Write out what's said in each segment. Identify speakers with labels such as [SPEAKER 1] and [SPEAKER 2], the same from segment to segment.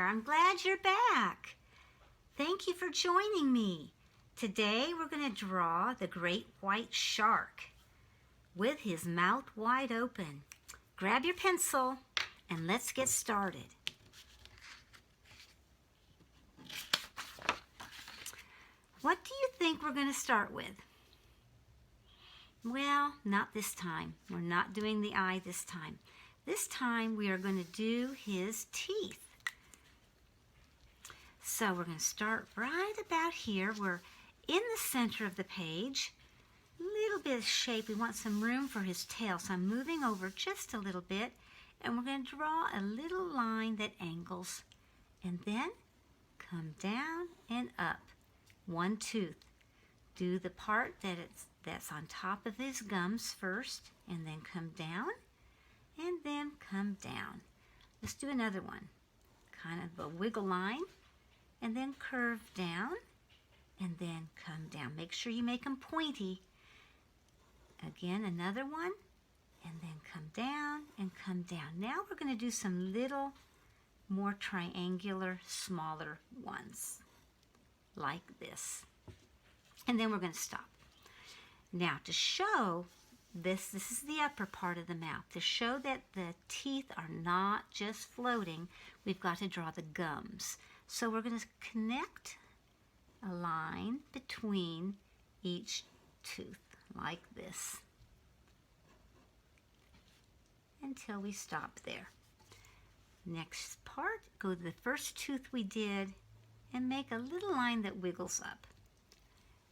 [SPEAKER 1] I'm glad you're back. Thank you for joining me. Today we're going to draw the great white shark with his mouth wide open. Grab your pencil and let's get started. What do you think we're going to start with? Well, not this time. We're not doing the eye this time. This time we are going to do his teeth. So we're going to start right about here. We're in the center of the page. A little bit of shape. We want some room for his tail. So I'm moving over just a little bit. And we're going to draw a little line that angles. And then come down and up. One tooth. Do the part that's on top of his gums first. And then come down. And then come down. Let's do another one. Kind of a wiggle line. And then curve down, and then come down. Make sure you make them pointy. Again, another one, and then come down and come down. Now we're going to do some little more triangular, smaller ones, like this. And then we're going to stop. Now, to show this is the upper part of the mouth. To show that the teeth are not just floating, we've got to draw the gums. So we're going to connect a line between each tooth, like this, until we stop there. Next part, go to the first tooth we did and make a little line that wiggles up.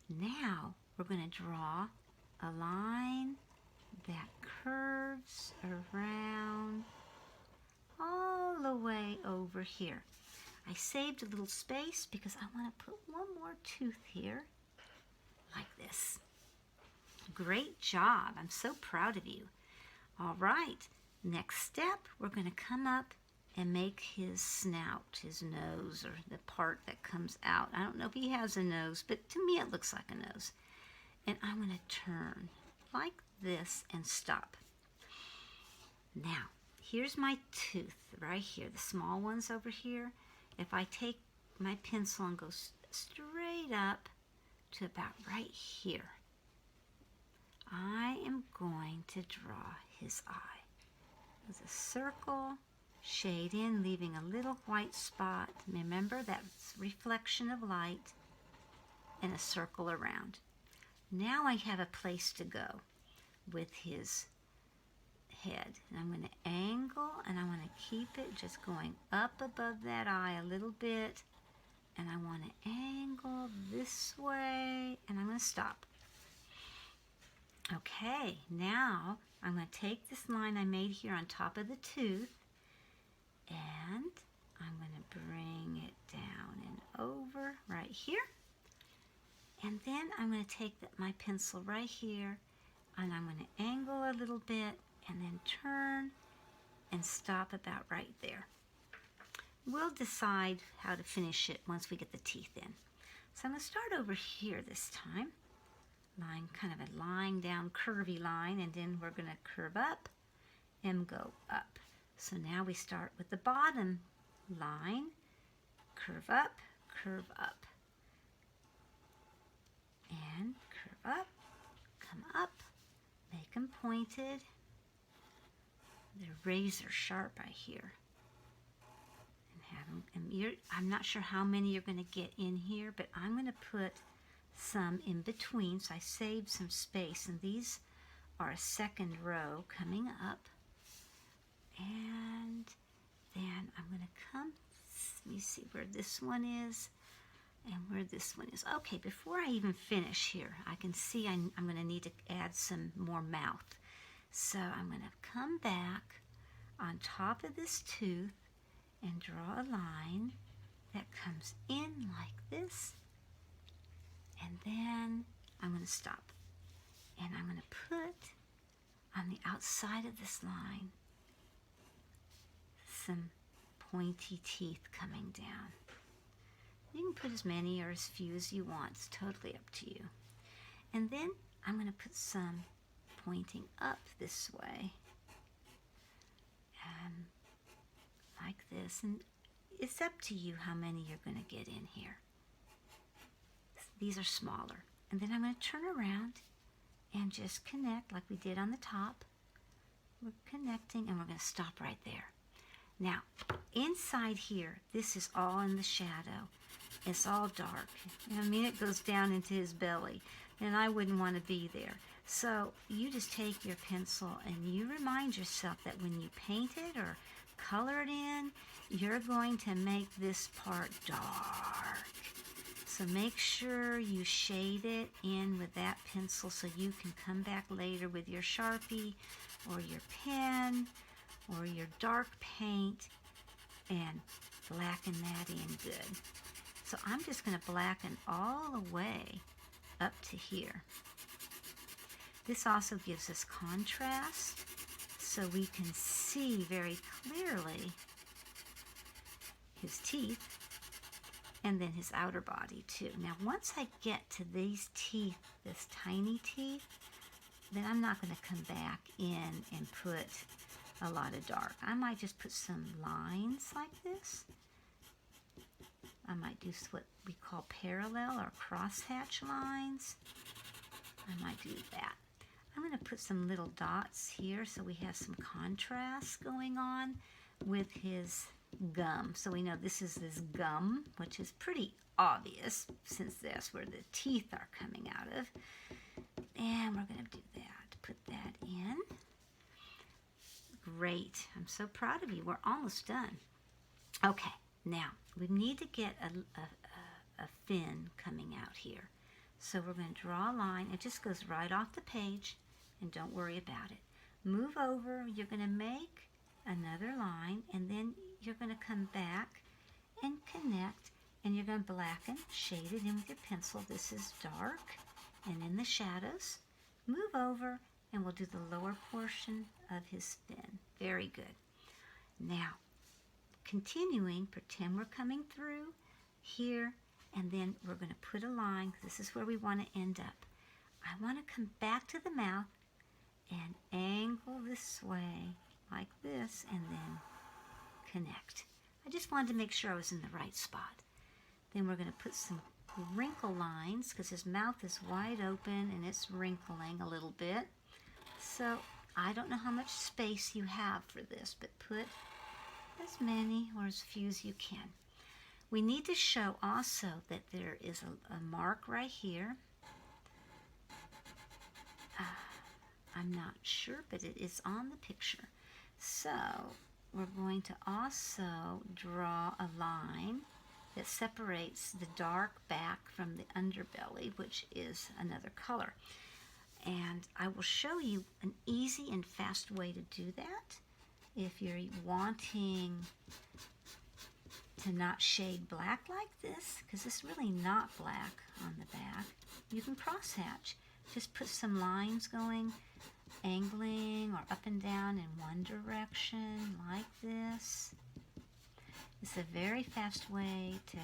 [SPEAKER 1] Now we're going to draw a line that curves around all the way over here. I saved a little space because I want to put one more tooth here, like this. Great job. I'm so proud of you. All right, next step, we're going to come up and make his snout, his nose, or the part that comes out. I don't know if he has a nose, but to me it looks like a nose. And I'm going to turn like this and stop. Now, here's my tooth right here, the small ones over here. If I take my pencil and go straight up to about right here, I am going to draw his eye. With a circle, shade in, leaving a little white spot. Remember, that's reflection of light, and a circle around. Now I have a place to go with his head. And I'm going to angle, and I want to keep it just going up above that eye a little bit, and I want to angle this way, and I'm going to stop. Okay, now I'm going to take this line I made here on top of the tooth, and I'm going to bring it down and over right here, and then I'm going to take my pencil right here, and I'm going to angle a little bit, and then turn and stop about right there. We'll decide how to finish it once we get the teeth in. So I'm going to start over here this time. Line, kind of a line down, curvy line, and then we're going to curve up and go up. So now we start with the bottom line, curve up, and curve up, come up, make them pointed. They're razor sharp, I hear. And have them, and I'm not sure how many you're going to get in here, but I'm going to put some in between, so I saved some space. And these are a second row coming up. And then I'm going to come, let me see where this one is and where this one is. Okay, before I even finish here, I can see I'm going to need to add some more mouth. So I'm going to come back on top of this tooth and draw a line that comes in like this. And then I'm going to stop. And I'm going to put on the outside of this line some pointy teeth coming down. You can put as many or as few as you want. It's totally up to you. And then I'm going to put some pointing up this way, like this. And it's up to you how many you're going to get in here. These are smaller. And then I'm going to turn around and just connect like we did on the top. We're connecting and we're going to stop right there. Now, inside here, this is all in the shadow. It's all dark. I mean, it goes down into his belly, and I wouldn't want to be there. So you just take your pencil and you remind yourself that when you paint it or color it in, you're going to make this part dark. So make sure you shade it in with that pencil so you can come back later with your Sharpie or your pen or your dark paint and blacken that in good. So I'm just going to blacken all the way up to here. This also gives us contrast so we can see very clearly his teeth and then his outer body too. Now once I get to these teeth, this tiny teeth, then I'm not going to come back in and put a lot of dark. I might just put some lines like this. I might do what we call parallel or crosshatch lines. I might do that. I'm going to put some little dots here so we have some contrast going on with his gum. So we know this is this gum, which is pretty obvious since that's where the teeth are coming out of. And we're going to do that. Put that in. Great. I'm so proud of you. We're almost done. Okay, now we need to get a fin coming out here. So we're going to draw a line. It just goes right off the page, and don't worry about it. Move over. You're going to make another line, and then you're going to come back and connect, and you're going to blacken, shade it in with your pencil. This is dark, and in the shadows, move over, and we'll do the lower portion of his fin. Very good. Now, continuing, pretend we're coming through here, and then we're going to put a line. This is where we want to end up. I want to come back to the mouth and angle this way, like this, and then connect. I just wanted to make sure I was in the right spot. Then we're going to put some wrinkle lines because his mouth is wide open and it's wrinkling a little bit. So I don't know how much space you have for this, but put as many or as few as you can. We need to show also that there is a mark right here. I'm not sure, but it is on the picture. So we're going to also draw a line that separates the dark back from the underbelly, which is another color. And I will show you an easy and fast way to do that. If you're wanting to not shade black like this, because it's really not black on the back, you can crosshatch. Just put some lines going, angling or up and down in one direction like this. It's a very fast way to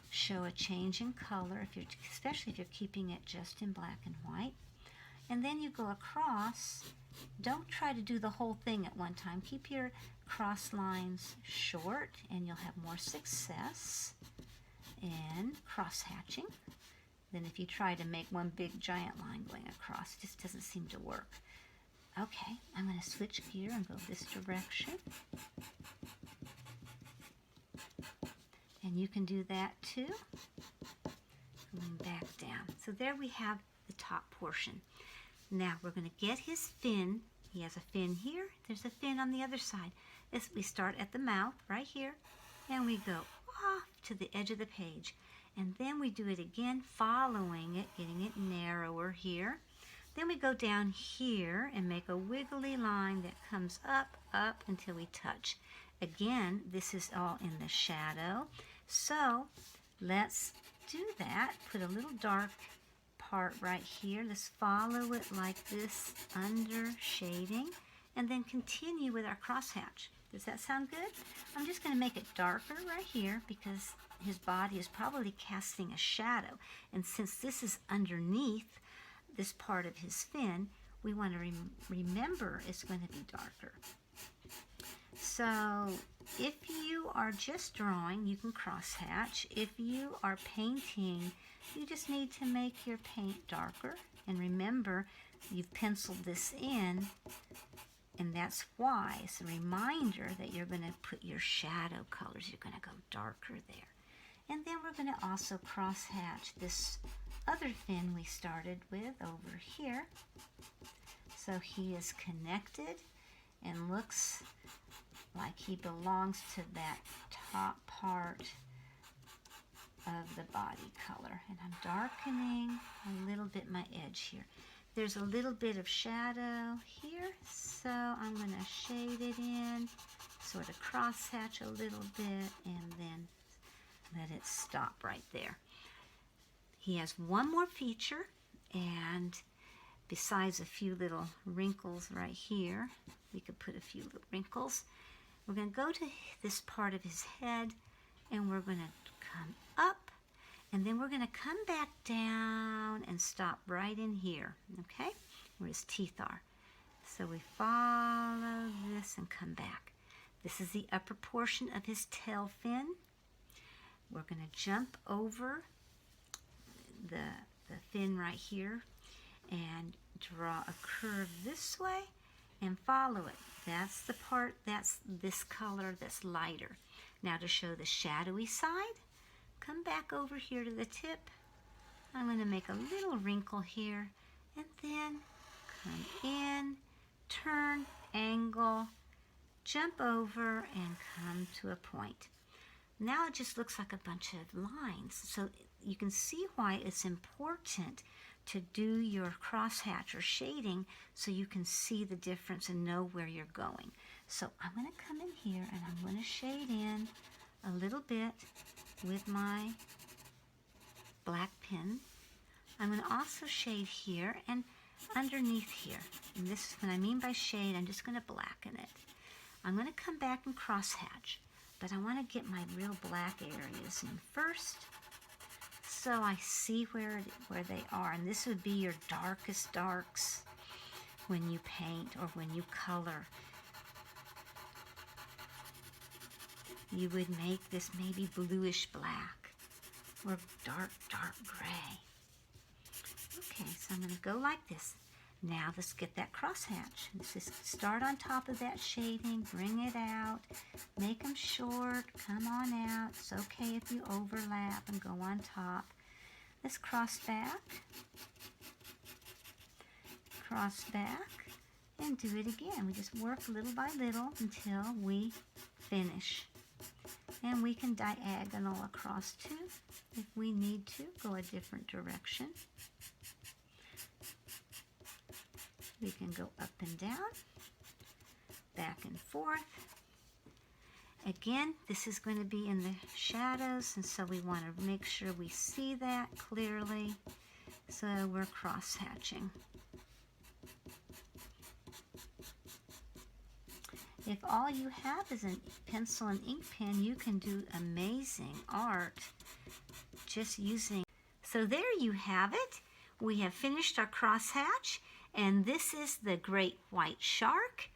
[SPEAKER 1] show a change in color, especially if you're keeping it just in black and white. And then you go across. Don't try to do the whole thing at one time. Keep your cross lines short and you'll have more success in cross hatching than if you try to make one big giant line going across. It just doesn't seem to work. Okay, I'm going to switch gear and go this direction. And you can do that too. Going back down. So there we have the top portion. Now we're going to get his fin. He has a fin here. There's a fin on the other side. We start at the mouth right here, and we go off to the edge of the page. And then we do it again, following it, getting it narrower here. Then we go down here and make a wiggly line that comes up, up until we touch. Again, this is all in the shadow. So let's do that. Put a little dark part right here. Let's follow it like this under shading and then continue with our crosshatch. Does that sound good? I'm just going to make it darker right here because his body is probably casting a shadow. And since this is underneath this part of his fin, we want to remember it's going to be darker. So if you are just drawing, you can crosshatch. If you are painting, you just need to make your paint darker. And remember, you've penciled this in, and that's why it's a reminder that you're going to put your shadow colors. You're going to go darker there. And then we're going to also crosshatch this other fin we started with over here. So he is connected and looks like he belongs to that top part of the body color. And I'm darkening a little bit my edge here. There's a little bit of shadow here, so I'm going to shade it in, sort of crosshatch a little bit, and then let it stop right there. He has one more feature, and besides a few little wrinkles right here, we could put a few little wrinkles. We're going to go to this part of his head, and we're going to come up, and then we're going to come back down and stop right in here, okay, where his teeth are. So we follow this and come back. This is the upper portion of his tail fin. We're going to jump over the fin right here and draw a curve this way and follow it. That's the part that's this color that's lighter. Now to show the shadowy side, come back over here to the tip. I'm going to make a little wrinkle here, and then come in, turn, angle, jump over, and come to a point. Now it just looks like a bunch of lines. So you can see why it's important to do your crosshatch or shading so you can see the difference and know where you're going. So I'm going to come in here and I'm going to shade in a little bit with my black pen. I'm going to also shade here and underneath here. And this is what I mean by shade. I'm just going to blacken it. I'm going to come back and crosshatch, but I want to get my real black areas in first, so I see where they are. And this would be your darkest darks when you paint or when you color. You would make this maybe bluish black or dark gray. Okay, so I'm going to go like this. Now let's get that crosshatch. Let's just start on top of that shading, bring it out, make them short, come on out. It's okay if you overlap and go on top. Let's cross back, and do it again. We just work little by little until we finish. And we can diagonal across too if we need to go a different direction. We can go up and down, back and forth. Again, this is going to be in the shadows, and so we want to make sure we see that clearly. So we're cross-hatching. If all you have is a pencil and ink pen, you can do amazing art just using. So there you have it. We have finished our crosshatch. And this is the great white shark.